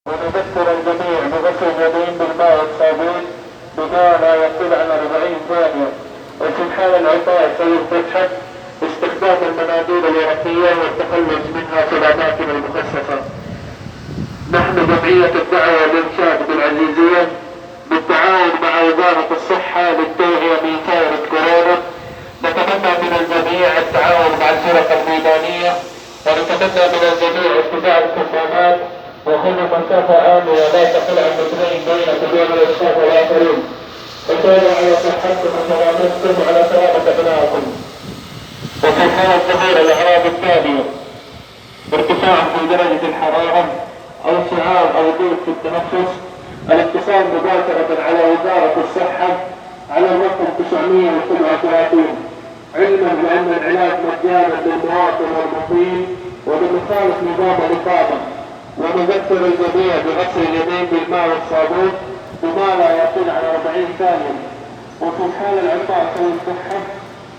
ونذكر الجميع بغسل اليدين بالماء والصابون بدون لا يقل عن 40 ثانية. وفي حال العطاس سيستحب استخدام المناديل الورقية والتخلص منها في الأماكن المخصصة. نحن جمعية الدعوة والإرشاد بالعزيزية بالتعاون مع وزارة الصحة للتوعية من فيروس كورونا نتمنى من الجميع التعاون مع الفرق الميدانية، ونتمنى من الجميع اتباع الكمامات وخذوا مسافة آمنة لا تقل عن 2 بينك وبين الأشخاص الآخرين. وكونوا على صحتكم وسلامتكم وعلى سلامة أبنائكم. وفي حال ظهور الأعراض التالية: ارتفاع في درجة الحرارة أو سعال أو ضيق في التنفس، الاتصال مباشرة على وزارة الصحة على الرقم 937 علما بأن العلاج مجانا للمواطن والمقيم وبمخالف نظام الإقامة. ونذكر الجميع بغسل اليدين بالماء والصابون بما لا يقل عن 40 ثانية. وفي حال العطاس والصحة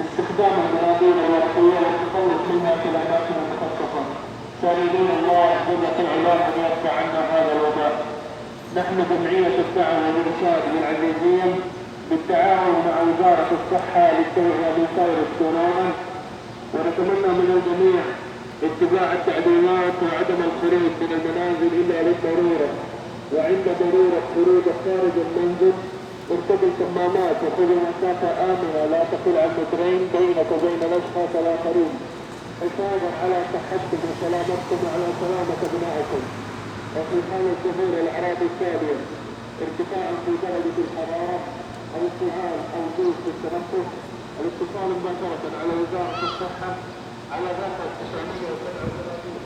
استخدام المناديل الورقية والتخلص منها في الأماكن المخصصة. سائلين الله جل العلا أن يرفع عنا هذا الوباء. نحن جمعية الدعوة والإرشاد بالعزيزية بالتعاون مع وزارة الصحة للتوعية من فيروس كورونا، ونتمنى من الجميع اتباع التعليمات وعدم الخروج من المنازل إلا للضرورة، وعند ضرورة خروج خارج المنزل ارتدوا الكمامات وخذوا مسافة آمنة لا تقل عن 2 بينك وبين الأشخاص الآخرين، حفاظا على صحتكم وسلامتكم وعلى سلامة أبنائكم. وفي حال ظهور الأعراض التالية: ارتفاع في درجة الحرارة أو سعال أو ضيق في التنفس، الاتصال مباشرة على وزارة الصحة على الرقم 937